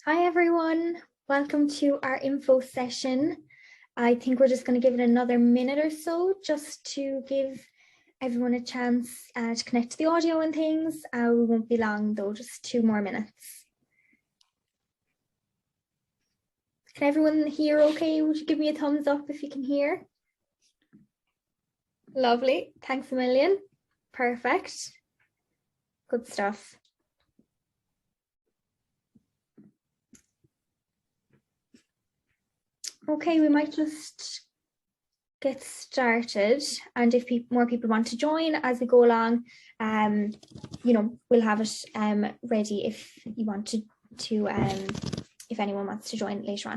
Hi everyone, welcome to our info session. I think we're just going to give it another minute or so just to give everyone a chance to connect to the audio and things. We won't be long though, just 2 more minutes. Can everyone hear okay? Would you give me a thumbs up if you can hear? Lovely, thanks a million. Perfect, good stuff. Okay, we might just get started, and if more people want to join as we go along, we'll have it ready if you want to if anyone wants to join later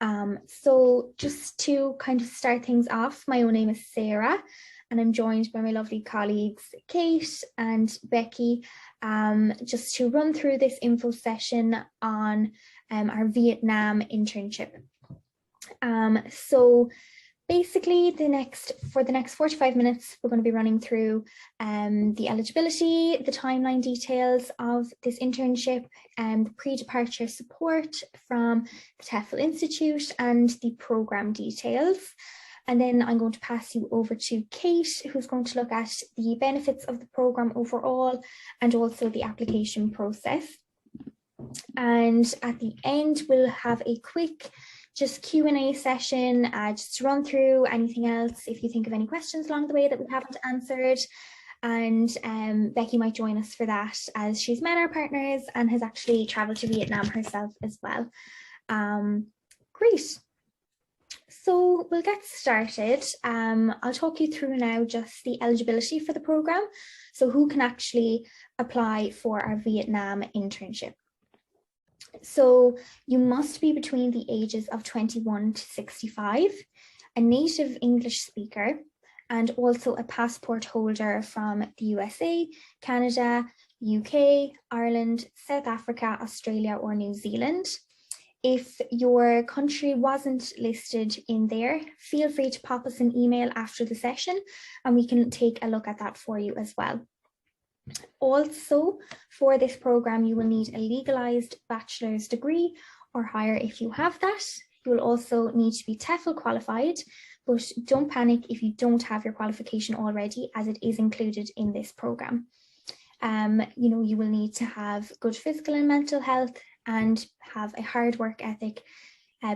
on. So just to kind of start things off, my own name is Sarah and I'm joined by my lovely colleagues Kate and Becky, just to run through this info session on our Vietnam internship. So basically, for the next 45 minutes, we're going to be running through the eligibility, the timeline details of this internship, and the pre-departure support from the TEFL Institute, and the program details. And then I'm going to pass you over to Kate, who's going to look at the benefits of the program overall, and also the application process. And at the end, we'll have a quick just Q&A session, just to run through anything else if you think of any questions along the way that we haven't answered. And Becky might join us for that, as she's met our partners and has actually travelled to Vietnam herself as well. Great. So we'll get started. I'll talk you through now just the eligibility for the programme. So who can actually apply for our Vietnam internship? So you must be between the ages of 21 to 65, a native English speaker, and also a passport holder from the USA, Canada, UK, Ireland, South Africa, Australia, or New Zealand. If your country wasn't listed in there, feel free to pop us an email after the session and we can take a look at that for you as well. Also, for this program, you will need a legalized bachelor's degree or higher if you have that. You will also need to be TEFL qualified, but don't panic if you don't have your qualification already, as it is included in this program. You will need to have good physical and mental health and have a hard work ethic,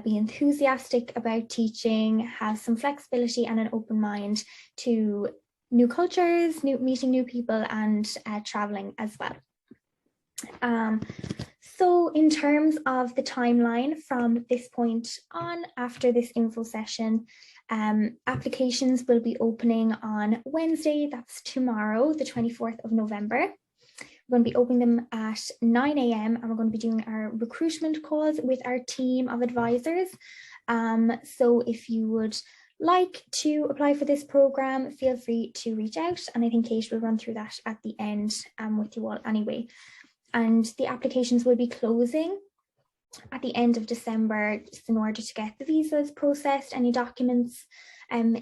be enthusiastic about teaching, have some flexibility and an open mind to new cultures, meeting new people, and traveling as well. So in terms of the timeline from this point on, after this info session, applications will be opening on Wednesday, that's tomorrow, the 24th of November. We're going to be opening them at 9 a.m. and we're going to be doing our recruitment calls with our team of advisors. So if you would like to apply for this program, feel free to reach out, and I think Kate will run through that at the end with you all anyway. And the applications will be closing at the end of December, just in order to get the visas processed, any documents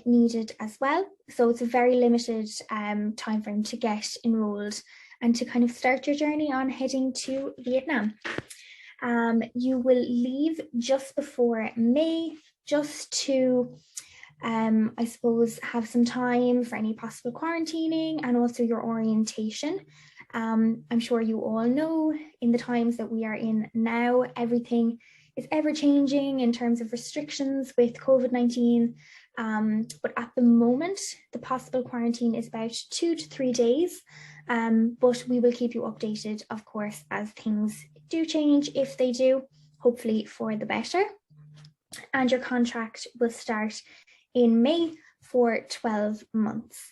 needed as well. So it's a very limited time frame to get enrolled and to kind of start your journey on heading to Vietnam. You will leave just before May, just to I suppose have some time for any possible quarantining and also your orientation. I'm sure you all know, in the times that we are in now, everything is ever changing in terms of restrictions with COVID-19. But at the moment, the possible quarantine is about 2 to 3 days. But we will keep you updated, of course, as things do change, if they do, hopefully for the better. And your contract will start in May for 12 months.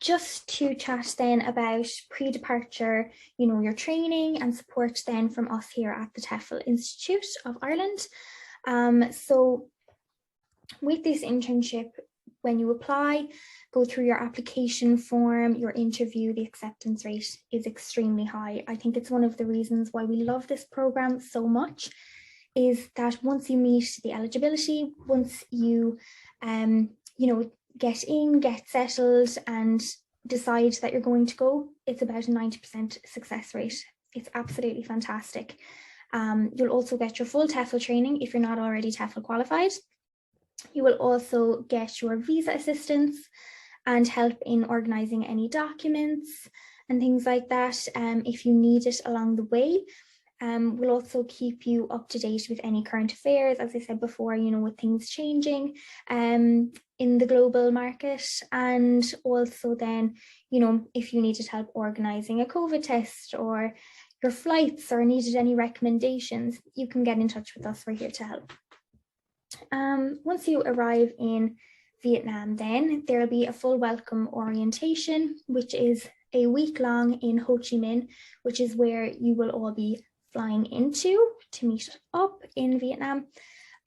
Just to chat then about pre-departure, your training and support then from us here at the TEFL Institute of Ireland. So with this internship, when you apply, go through your application form, your interview, the acceptance rate is extremely high. I think it's one of the reasons why we love this program so much, is that once you meet the eligibility, once you, get settled and decide that you're going to go, it's about a 90% success rate. It's absolutely fantastic. You'll also get your full TEFL training if you're not already TEFL qualified. You will also get your visa assistance and help in organising any documents and things like that if you need it along the way. We'll also keep you up to date with any current affairs, as I said before, you know, with things changing in the global market. And also then, you know, if you needed help organising a COVID test or your flights or needed any recommendations, you can get in touch with us. We're here to help. Once you arrive in Vietnam, then there'll be a full welcome orientation, which is a week long in Ho Chi Minh, which is where you will all be flying into to meet up in Vietnam.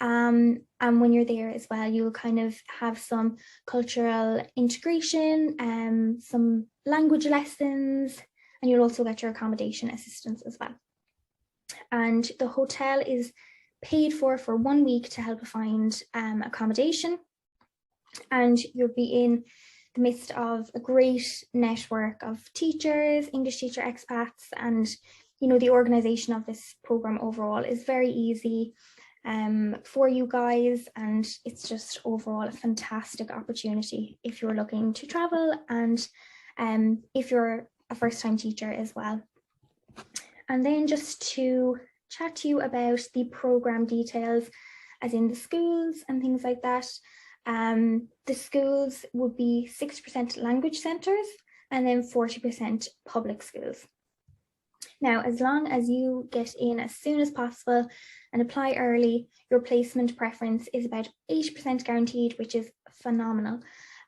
And when you're there as well, you'll kind of have some cultural integration, some language lessons, and you'll also get your accommodation assistance as well. And the hotel is paid for 1 week to help find accommodation. And you'll be in the midst of a great network of teachers, English teacher expats, and you know, the organization of this program overall is very easy for you guys, and it's just overall a fantastic opportunity if you're looking to travel and if you're a first-time teacher as well. And then just to chat to you about the program details, as in the schools and things like that. The schools would be 60% language centres and then 40% public schools. Now, as long as you get in as soon as possible and apply early, your placement preference is about 80% guaranteed, which is phenomenal.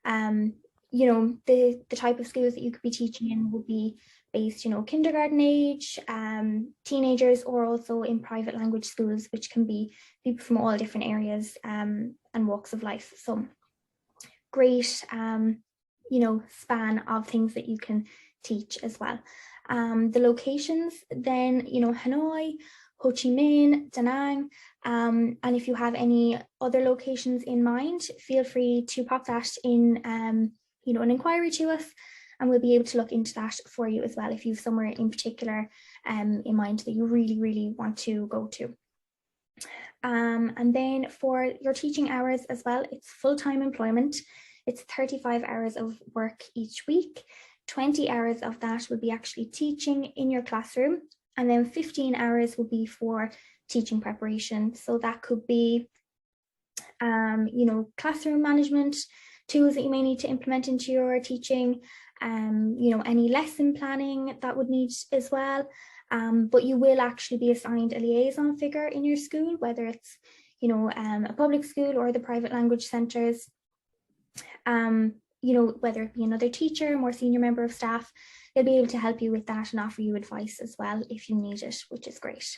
You know, the type of schools that you could be teaching in would be based, you know, kindergarten age, teenagers, or also in private language schools, which can be people from all different areas and walks of life. So great, you know, span of things that you can teach as well. The locations then, you know, Hanoi, Ho Chi Minh, Da Nang, and if you have any other locations in mind, feel free to pop that in, you know, an inquiry to us, and we'll be able to look into that for you as well if you have somewhere in particular in mind that you really, really want to go to. And then for your teaching hours as well, it's full-time employment. It's 35 hours of work each week. 20 hours of that will be actually teaching in your classroom, and then 15 hours will be for teaching preparation. So that could be, you know, classroom management tools that you may need to implement into your teaching, you know, any lesson planning that would need as well. But you will actually be assigned a liaison figure in your school, whether it's, you know, a public school or the private language centres. You know, whether it be another teacher, more senior member of staff, they'll be able to help you with that and offer you advice as well if you need it, which is great.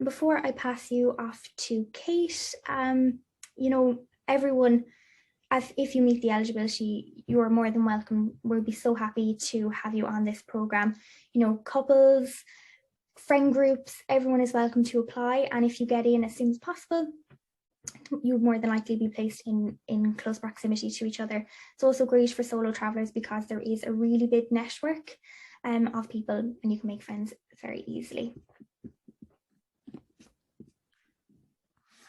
Before I pass you off to Kate, you know, everyone, if you meet the eligibility, you are more than welcome. We'll be so happy to have you on this program. You know, couples, friend groups, everyone is welcome to apply. And if you get in as soon as possible, you would more than likely be placed in close proximity to each other. It's also great for solo travelers because there is a really big network of people and you can make friends very easily.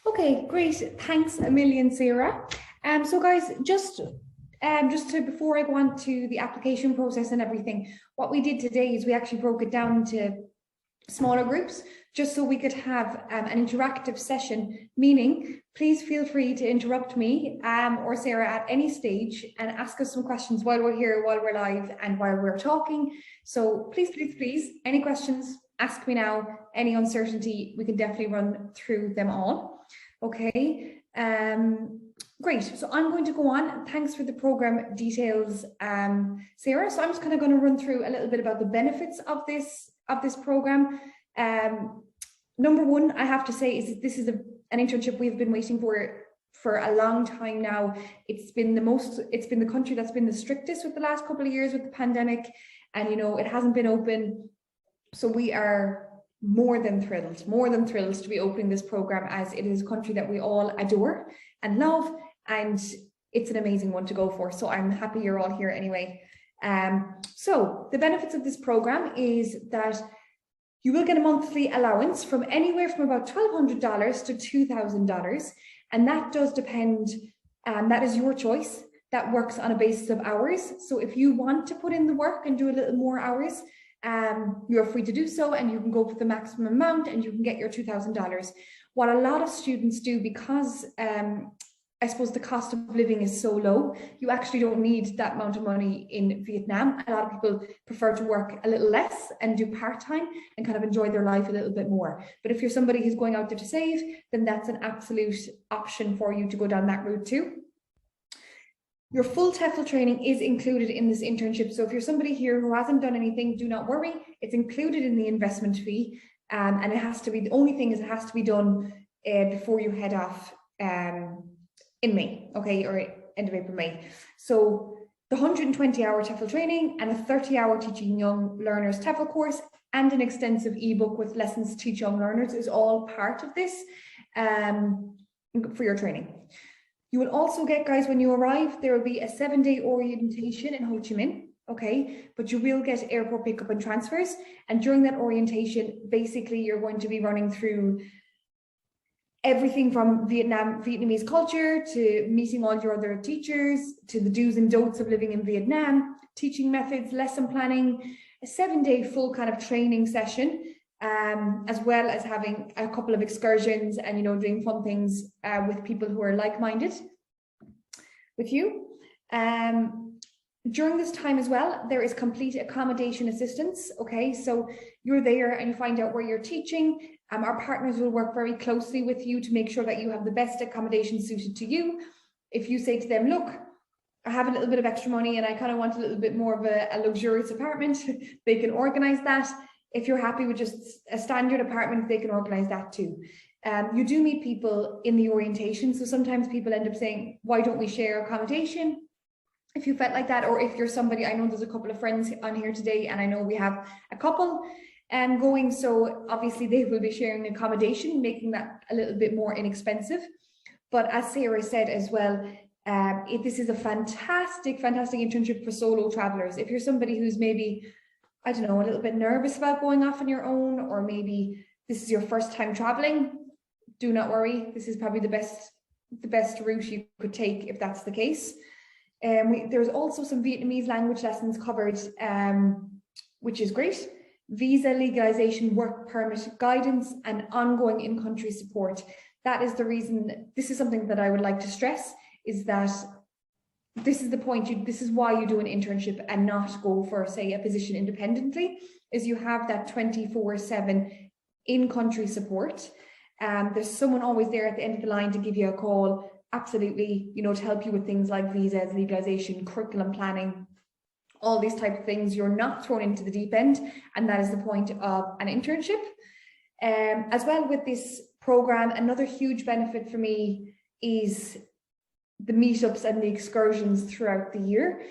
Okay, great. Thanks a million, Sarah. So guys, just to before I go on to the application process and everything, what we did today is we actually broke it down into smaller groups, just so we could have an interactive session, meaning please feel free to interrupt me or Sarah at any stage and ask us some questions while we're here, while we're live and while we're talking. So please, please, please, any questions, ask me now. Any uncertainty, we can definitely run through them all. Okay, great. So I'm going to go on. Thanks for the program details, Sarah. So I'm just kind of going to run through a little bit about the benefits of this program. Number one, I have to say, is that this is an internship we've been waiting for a long time now. It's been the country that's been the strictest with the last couple of years with the pandemic, and you know, it hasn't been open. So we are more than thrilled to be opening this program, as it is a country that we all adore and love, and it's an amazing one to go for. So I'm happy you're all here anyway. So the benefits of this program is that you will get a monthly allowance from anywhere from about $1,200 to $2,000. And that does depend, that is your choice. That works on a basis of hours. So if you want to put in the work and do a little more hours, you're free to do so, and you can go for the maximum amount and you can get your $2,000. What a lot of students do, because I suppose the cost of living is so low, you actually don't need that amount of money in Vietnam. A lot of people prefer to work a little less and do part-time and kind of enjoy their life a little bit more. But if you're somebody who's going out there to save, then that's an absolute option for you to go down that route too. Your full TEFL training is included in this internship. So if you're somebody here who hasn't done anything, do not worry. It's included in the investment fee. And it has to be, the only thing is it has to be done before you head off in May, okay, or end of April, May. So the 120-hour TEFL training and a 30-hour Teaching Young Learners TEFL course and an extensive ebook with lessons to teach young learners is all part of this for your training. You will also get, guys, when you arrive, there will be a 7-day orientation in Ho Chi Minh, okay? But you will get airport pickup and transfers. And during that orientation, basically, you're going to be running through everything from Vietnamese culture to meeting all your other teachers, to the do's and don'ts of living in Vietnam, teaching methods, lesson planning, a 7-day full kind of training session, as well as having a couple of excursions and, you know, doing fun things with people who are like-minded with you. During this time as well, there is complete accommodation assistance. Okay, so you're there and you find out where you're teaching. Our partners will work very closely with you to make sure that you have the best accommodation suited to you. If you say to them, look, I have a little bit of extra money and I kind of want a little bit more of a luxurious apartment, they can organize that. If you're happy with just a standard apartment, they can organize that too. You do meet people in the orientation. So sometimes people end up saying, why don't we share accommodation? If you felt like that, or if you're somebody, I know there's a couple of friends on here today, and I know we have a couple going, so obviously they will be sharing accommodation, making that a little bit more inexpensive. But as Sarah said as well, this is a fantastic internship for solo travelers. If you're somebody who's maybe, I don't know, a little bit nervous about going off on your own, or maybe this is your first time traveling, do not worry. This is probably the best route you could take if that's the case. There's also some Vietnamese language lessons covered, which is great. Visa legalization, work permit guidance, and ongoing in-country support. That is the reason, this is something that I would like to stress, is that this is the point, this is why you do an internship and not go for, say, a position independently, is you have that 24/7 in-country support. There's someone always there at the end of the line to give you a call, absolutely, you know, to help you with things like visas, legalization, curriculum planning, all these types of things. You're not thrown into the deep end, and that is the point of an internship. As well, with this program, another huge benefit for me is the meetups and the excursions throughout the year.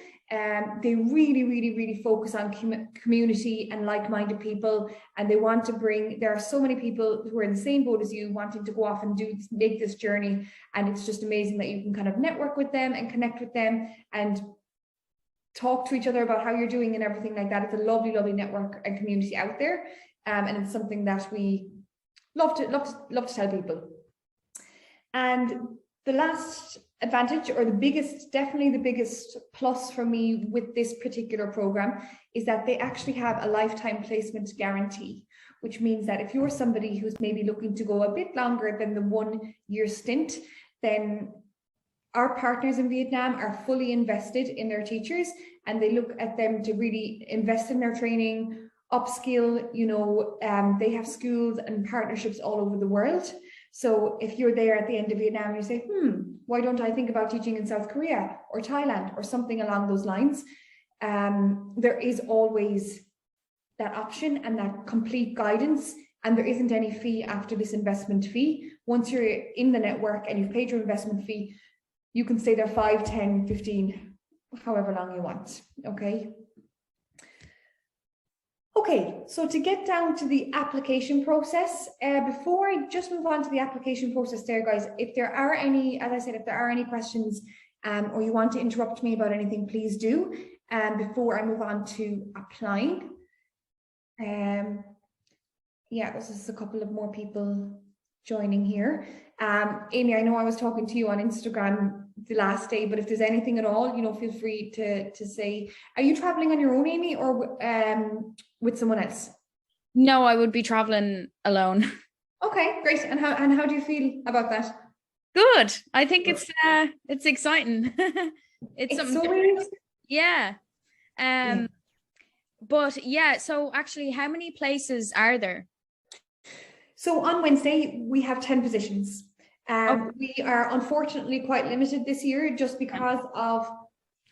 They really focus on community and like-minded people, and they want to bring, there are so many people who are in the same boat as you, wanting to go off and make this journey, and it's just amazing that you can kind of network with them and connect with them and talk to each other about how you're doing and everything like that. It's a lovely network and community out there, and it's something that we love to tell people. And the last advantage, or definitely the biggest plus for me with this particular program, is that they actually have a lifetime placement guarantee, which means that if you're somebody who's maybe looking to go a bit longer than the 1-year stint, then our partners in Vietnam are fully invested in their teachers, and they look at them to really invest in their training, upskill, you know, they have schools and partnerships all over the world. So if you're there at the end of Vietnam and you say, why don't I think about teaching in South Korea or Thailand or something along those lines? There is always that option and that complete guidance, and there isn't any fee after this investment fee. Once you're in the network and you've paid your investment fee, you can stay there 5, 10, 15, however long you want, okay? Okay, so to get down to the application process, before I just move on to the application process there, guys, if there are any, as I said, if there are any questions or you want to interrupt me about anything, please do. before I move on to applying. Yeah, this is a couple of more people joining here. Amy, I know I was talking to you on Instagram the last day, but if there's anything at all, feel free to say. Are you traveling on your own, Amy, or with someone else? No, I would be traveling alone. Okay, great. And how do you feel about that? Good. I think it's exciting. It's something so different. Yeah. But yeah, so actually, how many places are there? So on Wednesday, we have 10 positions. We are unfortunately quite limited this year just because of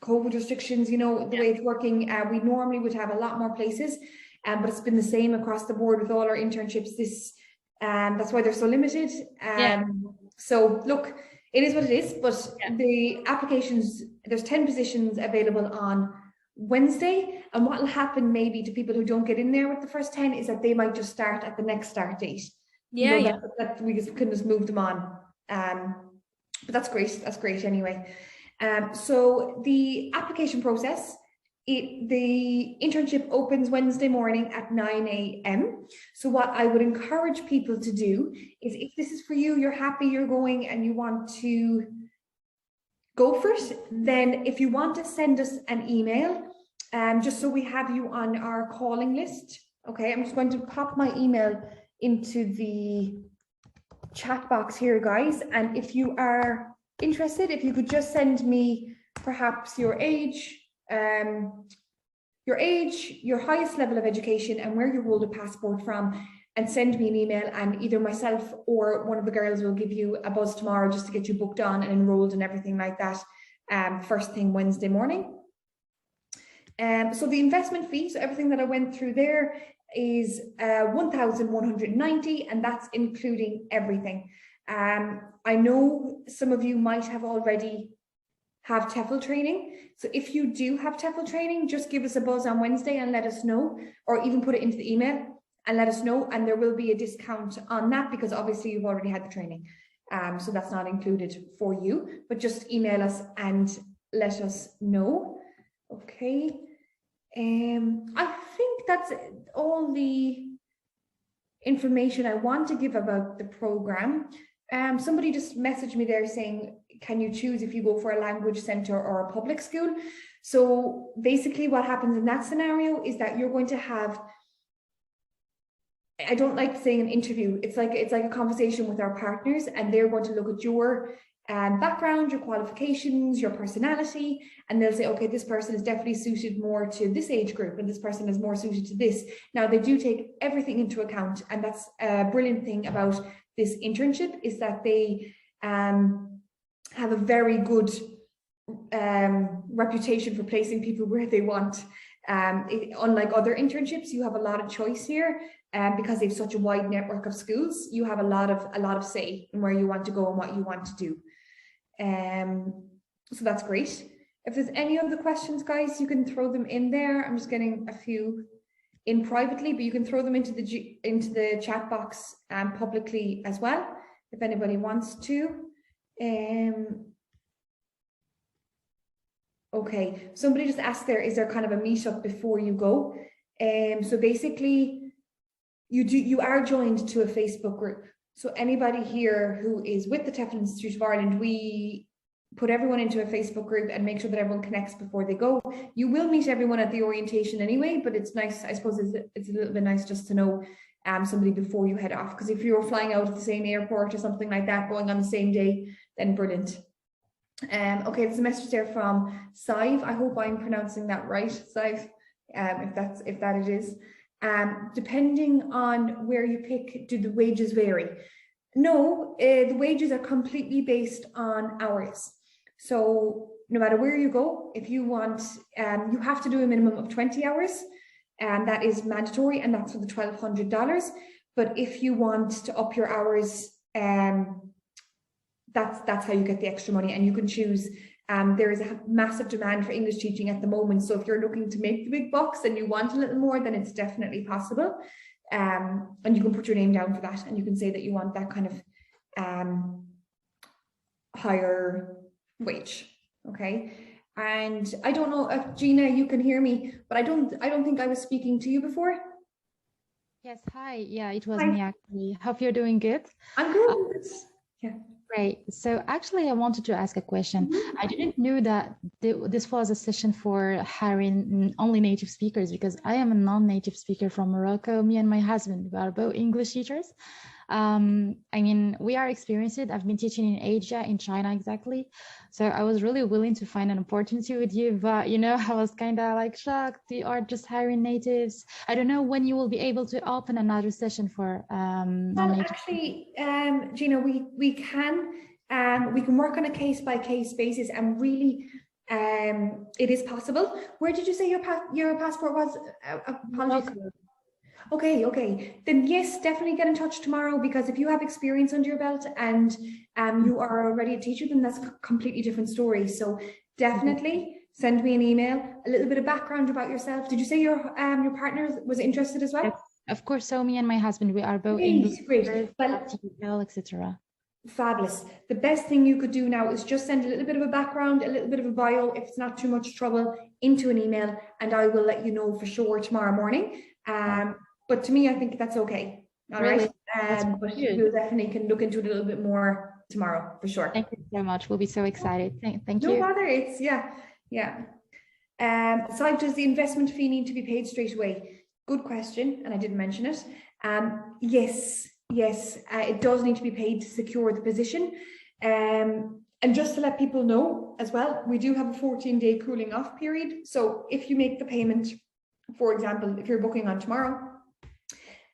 COVID restrictions, the way it's working. We normally would have a lot more places, but it's been the same across the board with all our internships. That's why they're so limited. So look, it is what it is, but the applications, there's 10 positions available on Wednesday, and what will happen maybe to people who don't get in there with the first 10 is that they might just start at the next start date. That we can just move them on. But that's great anyway. So the application process, the internship opens Wednesday morning at 9 a.m. So what I would encourage people to do is, if this is for you, you're happy, you're going and you want to go for it, then if you want to send us an email, just so we have you on our calling list. Okay, I'm just going to pop my email into the chat box here, guys. And if you are interested, if you could just send me perhaps your age, your highest level of education, and where you hold a passport from, and send me an email, and either myself or one of the girls will give you a buzz tomorrow just to get you booked on and enrolled and everything like that, first thing Wednesday morning. So the investment fee, so everything that I went through there, is 1,190, and that's including everything. I know some of you might have already have TEFL training. So if you do have TEFL training, just give us a buzz on Wednesday and let us know, or even put it into the email and let us know, and there will be a discount on that because obviously you've already had the training. So that's not included for you, but just email us and let us know. Okay. I think that's all the information I want to give about the program. Somebody just messaged me there saying, can you choose if you go for a language center or a public school? So basically what happens in that scenario is that you're going to have, I don't like saying an interview, it's like a conversation with our partners, and they're going to look at your background, your qualifications, your personality, and they'll say, okay, this person is definitely suited more to this age group and this person is more suited to this. Now, they do take everything into account, and that's a brilliant thing about this internship, is that they have a very good reputation for placing people where they want. Unlike other internships, you have a lot of choice here, because they have such a wide network of schools. You have a lot of say in where you want to go and what you want to do. So that's great. If there's any other questions, guys, you can throw them in there. I'm just getting a few in privately, but you can throw them into the chat box publicly as well, if anybody wants to. Okay, somebody just asked there, is there kind of a meetup before you go? So basically, you are joined to a Facebook group. So anybody here who is with the TEFL Institute of Ireland, we put everyone into a Facebook group and make sure that everyone connects before they go. You will meet everyone at the orientation anyway, but it's nice, I suppose it's a little bit nice just to know somebody before you head off, because if you're flying out at the same airport or something like that, going on the same day, then brilliant. Okay, there's a message there from Sive. I hope I'm pronouncing that right, Sive, if that it is. Depending on where you pick, do the wages vary? No, the wages are completely based on hours. So no matter where you go, if you want, you have to do a minimum of 20 hours, and that is mandatory, and that's for the $1,200. But if you want to up your hours, that's how you get the extra money, and you can choose. There is a massive demand for English teaching at the moment, so if you're looking to make the big bucks and you want a little more, then it's definitely possible. And you can put your name down for that, and you can say that you want that kind of higher wage. Okay. And I don't know if Gina, you can hear me, but I don't think I was speaking to you before. Yes, hi. Yeah, it was Hi. me actually. Hope you're doing good. I'm good. Yeah. Great. So actually, I wanted to ask a question. I didn't know that this was a session for hiring only native speakers because I am a non-native speaker from Morocco. Me and my husband, we are both English teachers. I mean, we are experienced. I've been teaching in Asia, in China exactly. So I was really willing to find an opportunity with you, but you know, I was kind of like shocked. You are just hiring natives. I don't know when you will be able to open another session for Well, non-native. actually, Gina, we can work on a case-by-case basis, and really, it is possible. Where did you say your passport was? Apologies. Okay. Then yes, definitely get in touch tomorrow, because if you have experience under your belt and you are already a teacher, then that's a completely different story. So definitely send me an email, a little bit of background about yourself. Did you say your partner was interested as well? Yes, of course. So me and my husband, we are both Great, English, great. Well, etc. fabulous. The best thing you could do now is just send a little bit of a background, a little bit of a bio, if it's not too much trouble, into an email, and I will let you know for sure tomorrow morning. But to me, I think that's okay. All right. But we'll definitely can look into it a little bit more tomorrow for sure. Thank you so much. We'll be so excited. Thank you. No bother. It's yeah. So does the investment fee need to be paid straight away? Good question, and I didn't mention it. Yes, it does need to be paid to secure the position. And just to let people know as well, we do have a 14-day cooling off period. So if you make the payment, for example, if you're booking on tomorrow,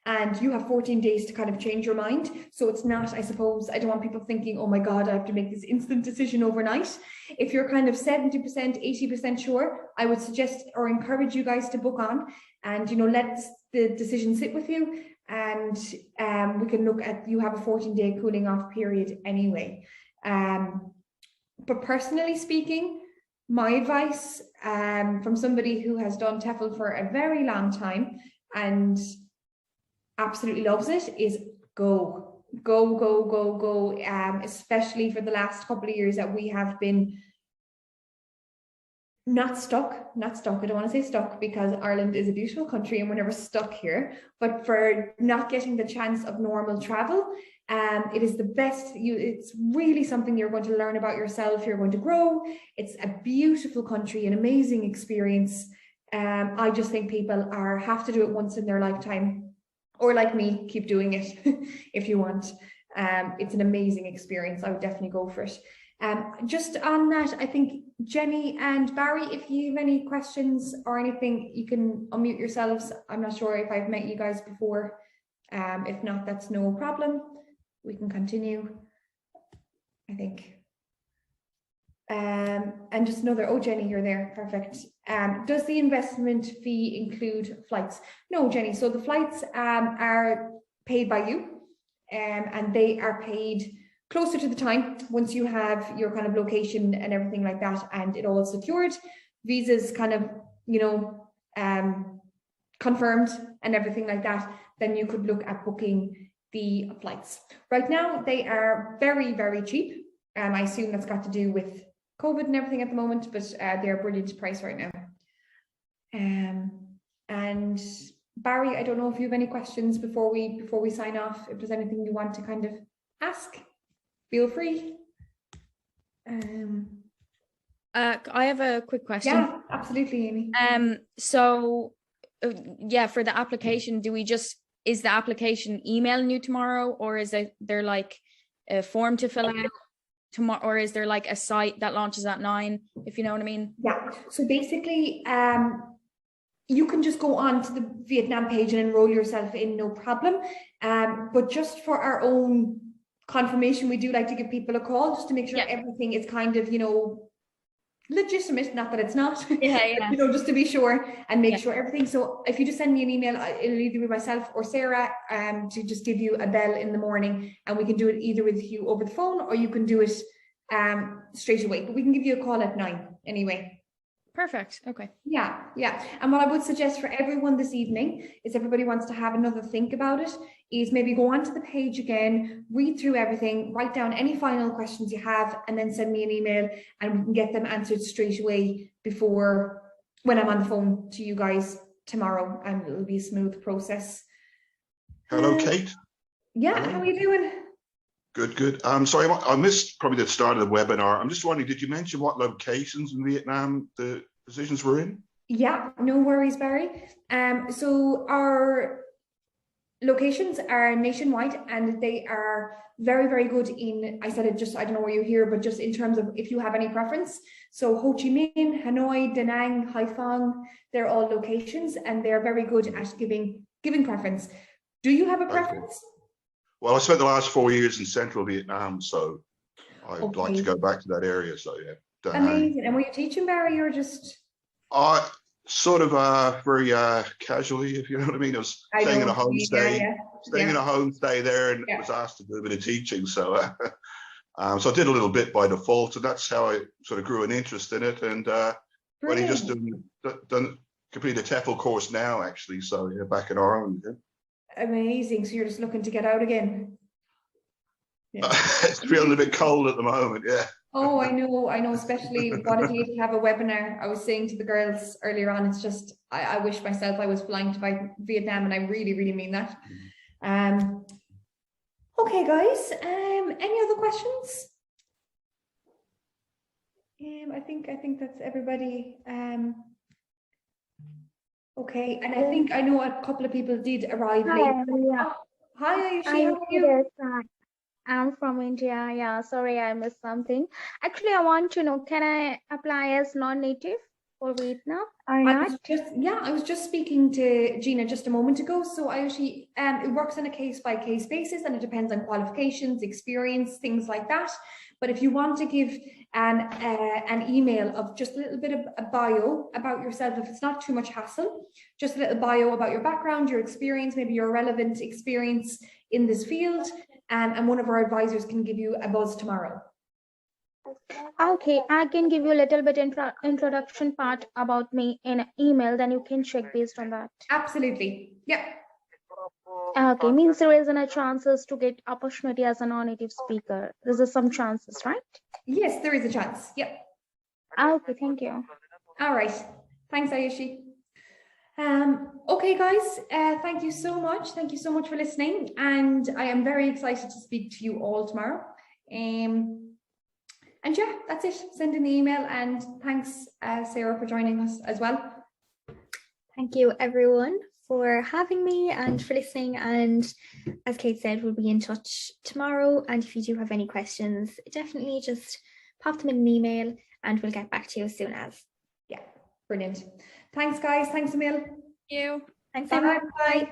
and you have 14 days to kind of change your mind. So it's not, I suppose, I don't want people thinking, oh my God, I have to make this instant decision overnight. If you're kind of 70%, 80% sure, I would suggest or encourage you guys to book on and, you know, let the decision sit with you. And we can look at, you have a 14-day cooling off period anyway. But personally speaking, my advice from somebody who has done TEFL for a very long time and absolutely loves it is go, especially for the last couple of years that we have been not stuck. I don't want to say stuck, because Ireland is a beautiful country and we're never stuck here, but for not getting the chance of normal travel. It is the best. It's really something you're going to learn about yourself. You're going to grow. It's a beautiful country, an amazing experience. I just think people have to do it once in their lifetime. Or like me, keep doing it if you want. It's an amazing experience. I would definitely go for it. Just on that, I think Jenny and Barry, if you have any questions or anything, you can unmute yourselves. I'm not sure if I've met you guys before. If not, that's no problem. We can continue, I think. And just another, oh, Jenny, you're there, perfect. Does the investment fee include flights? No, Jenny, so the flights are paid by you, and they are paid closer to the time once you have your kind of location and everything like that, and it all secured, visas kind of, you know, confirmed and everything like that, then you could look at booking the flights. Right now, they are very, very cheap. I assume that's got to do with COVID and everything at the moment, but they're a brilliant price right now. And Barry, I don't know if you have any questions before we sign off. If there's anything you want to kind of ask, feel free. I have a quick question. Yeah, absolutely, Amy. So yeah, for the application, is the application emailing you tomorrow, or is there like a form to fill out tomorrow, or is there like a site that launches at 9, if you know what I mean? Yeah, so basically you can just go on to the Vietnam page and enroll yourself in, no problem. But just for our own confirmation, we do like to give people a call just to make sure everything is kind of, you know, legitimate, not that it's not, you know, just to be sure and make sure everything. So if you just send me an email, it'll either be myself or Sarah to just give you a bell in the morning, and we can do it either with you over the phone, or you can do it straight away, but we can give you a call at 9 anyway. Perfect. Okay. Yeah, yeah. And what I would suggest for everyone this evening is everybody wants to have another think about it, is maybe go onto the page again, read through everything, write down any final questions you have, and then send me an email and we can get them answered straight away before when I'm on the phone to you guys tomorrow, and it'll be a smooth process. Hello, Kate. Yeah, Hello. how are you doing? Good, good. Sorry, I missed probably the start of the webinar. I'm just wondering, did you mention what locations in Vietnam the positions were in? Yeah, no worries, Barry. So our locations are nationwide and they are very, very good in, I said it just, I don't know where you hear, but just in terms of if you have any preference. So Ho Chi Minh, Hanoi, Da Nang, Haiphong, they're all locations and they're very good at giving preference. Do you have a preference? Okay. Well, I spent the last 4 years in central Vietnam, so I'd like to go back to that area. So yeah, Da Nang. Amazing. And were you teaching, Barry, or just? Sort of very casually, if you know what I mean. I was staying in a homestay, in a homestay there, and was asked to do a bit of teaching. So, so I did a little bit by default, and that's how I sort of grew an interest in it. And only just done complete a TEFL course now, actually. So yeah, back in Ireland. Yeah. Amazing. So you're just looking to get out again? Yeah. It's feeling a bit cold at the moment. Yeah. Oh, I know, especially what a day to have a webinar. I was saying to the girls earlier on, it's just, I wish myself I was flying to Vietnam, and I really, really mean that. Okay, guys, any other questions? I think that's everybody. Okay, and I know a couple of people did arrive late. Hi, Ayushi, how are you? I'm from India. Yeah, sorry, I missed something. Actually, I want to know, can I apply as non-native for Vietnam or not? I was just speaking to Gina just a moment ago. So Ayushi, it works on a case-by-case basis, and it depends on qualifications, experience, things like that. But if you want to give an email of just a little bit of a bio about yourself, if it's not too much hassle, just a little bio about your background, your experience, maybe your relevant experience in this field, and one of our advisors can give you a buzz tomorrow. Okay, I can give you a little bit introduction part about me in an email, then you can check based on that. Absolutely. Yeah. Okay, means there isn't a chances to get opportunity as a non-native speaker. There's some chances, right? Yes, there is a chance. Yep. Okay, thank you. All right. Thanks, Ayushi. Okay, guys, thank you so much. Thank you so much for listening. And I am very excited to speak to you all tomorrow. And yeah, that's it. Send an email, and thanks, Sarah, for joining us as well. Thank you, everyone, for having me and for listening. And as Kate said, we'll be in touch tomorrow. And if you do have any questions, definitely just pop them in an email and we'll get back to you as soon as. Yeah, brilliant. Thanks, guys. Thanks, Emil. Thank you. Thanks, Bye. everyone. Bye.